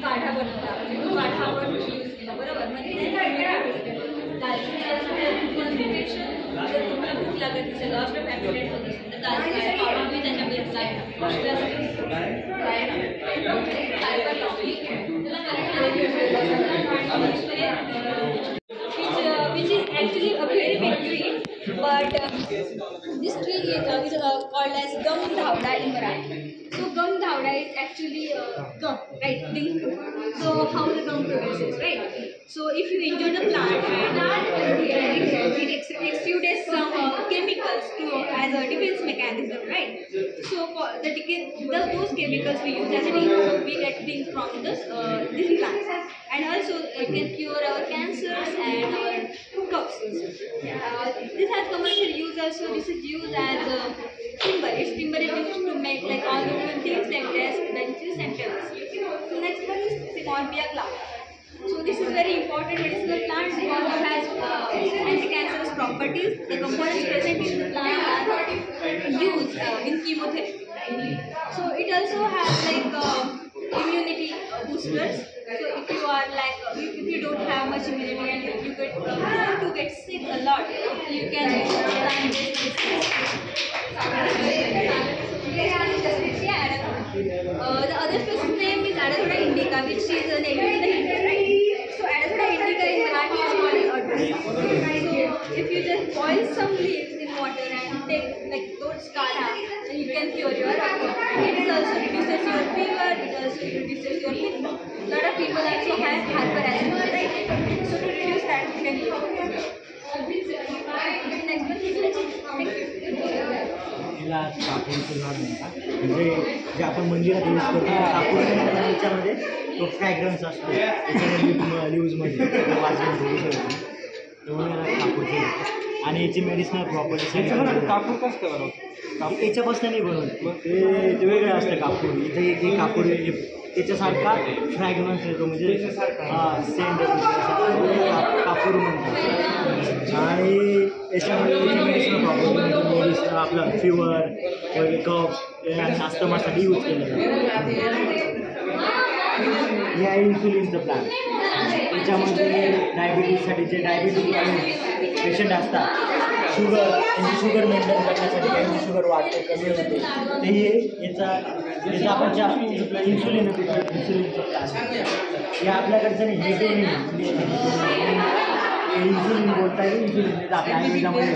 काढा बनवता तो काढा आपण यूज केला बरोबर म्हणजे कॉन्सन्ट्रेशन जर तुम्हाला भूक लागत असेल ऑस्ट्रो फॅमिलेट होत असेल तर दाल पावडर मी त्याच्या बेसला which is actually a very big tree, but this tree is called as gum dhawda in Marathi. So gum dhawda is actually gum, right? So how the gum produces, right? So if you injure the plant and it exudes some chemicals as a defense mechanism, right? So for those chemicals we use as we get things from this plants, and also it can cure our cancers and our coughs. This has commercial use also. This is used as timber. Timber is used to make like all the things like desks, benches and tables. So next one is Cimorbia clava. So this is very important medicinal plant because it has anti-cancerous properties. The components present in the plant are used in chemotherapy. So it also has like immunity boosters. So if you are like if you don't have much immunity and you get sick a lot, you can use plant-based the other specific name is Adathoda indica, which is native to the Indian, right? So Adathoda indica in Marathi is called adra. So if you just boil some leaves in water and take like those kadha, then you can cure your it also reduces your fever, it also reduces your pitta. A lot of people also have hyperactivity, right? So to reduce that, you can use कापूरचं झाड म्हणजे जे आपण मंदिरात use करतो कापूर त्याच्यामध्ये तो fragrance असतो त्याच्यामध्ये यूजमध्ये वाजवून ठेवू शकतो त्यामुळे कापूरचं आणि याची मेडिसिनल प्रॉपर्टी कापूर कसं बनवतो याच्यापासून नाही बनवत ते वेगळं असतं कापूर इथे कापूर त्याच्यासारखा फ्रॅग्रन्स येतो म्हणजे सेंट कापूर म्हणतात आणि याच्यामध्ये मेडिसिनल प्रॉब्लेम मेडिसिन आपलं फिवर वगैरे कफ आणि अस्थमासाठी यूज केलं जातं. या इन्सुलिनचं प्लॅन त्याच्यामध्ये डायबिटीजसाठी जे डायबिटीज पेशंट असतात त्यांची शुगर मेंटेन करण्यासाठी काही शुगर वाढते कमी होते ते याचा आपण इन्सुलिनचं प्लॅन हे आपल्याकडचं नाही हे ते नाही इन्सुलिन बोलता येईल इन्सुलिन आपल्या आयुर्वेदामध्ये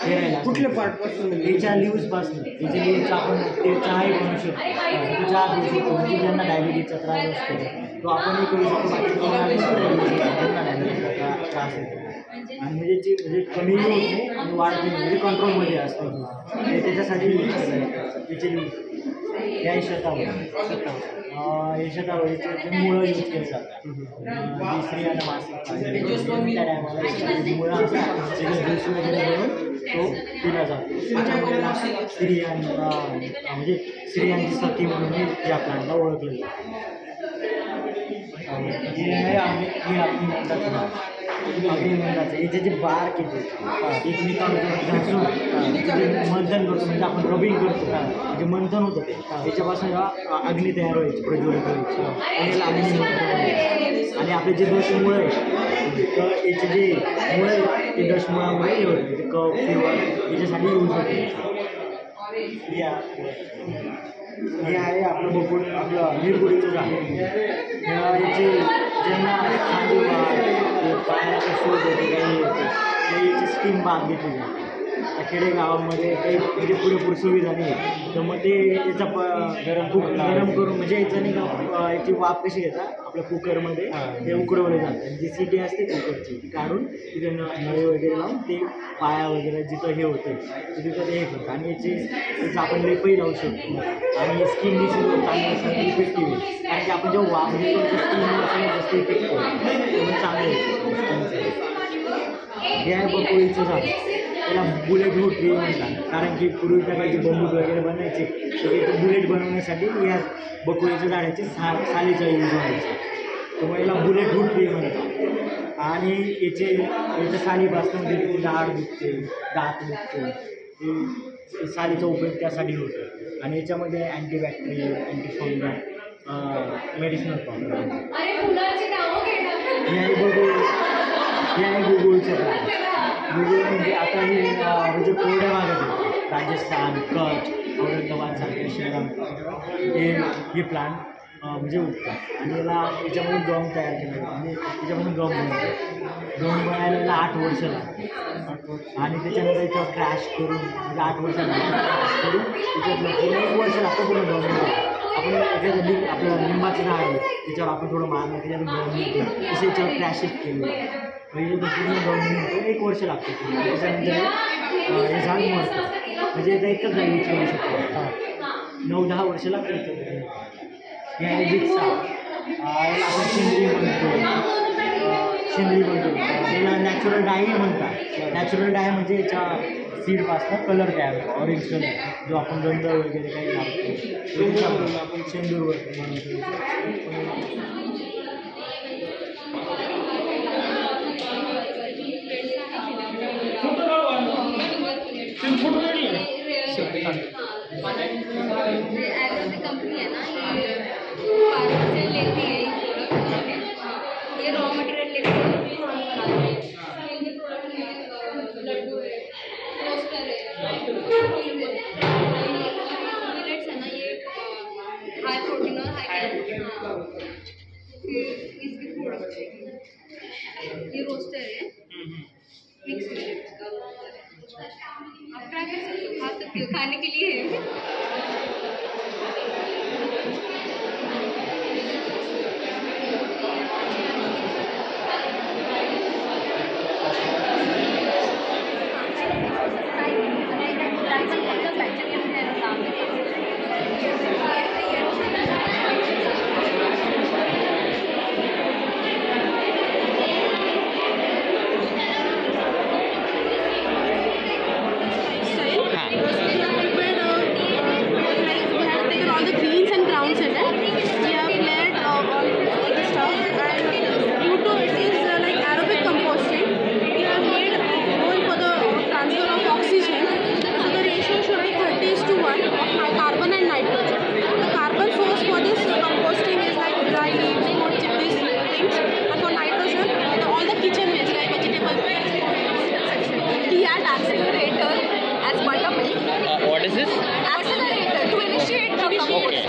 फिरायला कुठल्या पार्टपासून याच्या लिव्हजपासून त्याच्या लिव्हचा आपण ते चहाही बनवू शकतो तो चहा पिऊ शकतो म्हणजे ज्यांना डायबिटीजचा त्रास असतो तो आपणही करू शकतो ज्यांना डायबिटीजचा त्रास होतो आणि म्हणजे कमी होत नाही आणि वाढत नाही म्हणजे कंट्रोलमध्ये असतं त्याच्यासाठी यूज केलं जातं त्याचे लिव्ह या शेतावरीचे मुळं यूज केले जातात स्त्रियांना मासिक त्या टायमाला मुळं असतात त्याचे ज्यूस वगैरे बनवून तो दिला जातो त्याच्यामुळे म्हणजे स्त्रियांची सती म्हणून या प्लांटला ओळखलं जातं. हे आपली म्हणतात अग्निमंदाचं याचे जे बार्क येते एकमेकांवर घासून मंथन करतो म्हणजे आपण रबिंग करतो जे मंथन होतं ते त्याच्यापासून अग्नी तयार व्हायची प्रज्वलित व्हायची त्याला अग्निमंथन आणि आपले जे दशमुळं आहे तर याचे जे मुळं आहे ते दशमुळामुळे हे होते म्हणजे कफ फिवर याच्यासाठी यूज होते हे आहे आपलं बकुळ, आपलं निरगुडीचं झाड. याची ज्यांना पायाचा शोध होते काही होते ते याची स्कीम भाग घेतली जाते. खेडेगावामध्ये काही म्हणजे पुरेपूर सुविधा नाही, तर मग ते याचा गरम करून म्हणजे याचं नाही का याची वाफ कशी घेतात आपल्या कुकरमध्ये ते उकडवले जातं. जी सिटी असते कुकरची ती काढून तिथे नळे वगैरे लावून ते पाया वगैरे जिथं हे होतं तिथं ते हे करतं. आणि याचं आपण लेपही लावू शकतो. आणि स्किन चांगली इफेक्टिव्ह आहे, कारण की आपण जेव्हा वाफ घेतो स्किन जास्त इफेक्टिव्ह म्हणून चांगलं आहे. हे आहे बकुळीचं झाड. त्याला बुलेट रूट ट्री म्हणतात, कारण की पूर्वीच्या काही बंदूक वगैरे बनायचे तर ते बुलेट बनवण्यासाठी या बकुळीच्या झाडाची सालीचा यूज व्हायचा, त्यामुळे याला बुलेट रूट ट्री म्हणतात. आणि याच्या सालीपासून ते दाढ दुखते, दात दुखते, ते सालीचा उपयोग त्यासाठी होतो. आणि याच्यामध्ये अँटीबॅक्टेरियल, अँटीफंगल मेडिसिनल प्रॉब्लेम. हे आहे गुगुळचं प्लांट. गुगुळ म्हणजे आता हे म्हणजे कोरड्या भागात आहे, राजस्थान, कच्छ, औरंगाबाद सारख्या शहरांमध्ये हे प्लांट म्हणजे उगतात. आणि याच्यामधून गम तयार केला जातो. म्हणजे त्याच्यामधून गम बनवतो. गम बनायला याला 8 वर्ष लागतात. आणि त्याच्यानंतर याच्यावर क्रॅश करून म्हणजे 8 वर्ष क्रॅश करून त्याच्यातलं पूर्ण 1 वर्ष लागतं पूर्ण गम बनवतो. आपण याच्यात आपलं लिंबाचं झाड आहे त्याच्यावर आपण थोडं मारलं त्याच्यातून गम निघतो, तसे याच्यावर क्रॅशेस केले पहिले पूर्ण गम निघतो. 1 वर्ष लागतं. त्याच्यानंतर हे झाड मरतं. म्हणजे याचा एकच जागी ठेवू शकतो. 9-10 वर्ष लागतं. हे आहे विक्सा. याला आपण शिंदरी म्हणतो. त्याला नॅचरल डाय म्हणतात. नॅचरल डाय म्हणजे याच्या सीडपासनं कलर तयार होतो, ऑरेंज कलर जो आपण गंध वगैरे काही लागतो आपण शेंदूरवर बनवतो. कंपनी है ना, ये फार्मर से लेती है ये प्रोडक्ट, ये रॉ मटेरियल लेके बनाते हैं. इनके प्रोडक्ट में लड्डू है, रोस्टर है, मिलेट्स है ना, ये हाई प्रोटीन और हाई कैलोरी. फिर इसके प्रोडक्ट है, ये रोस्टर है, मिक्स मिलेट्स का. आप ट्राई कर सकते हो, खा सकते हो, खाने के लिए है. What is this? Accelerator to initiate the compost. Okay.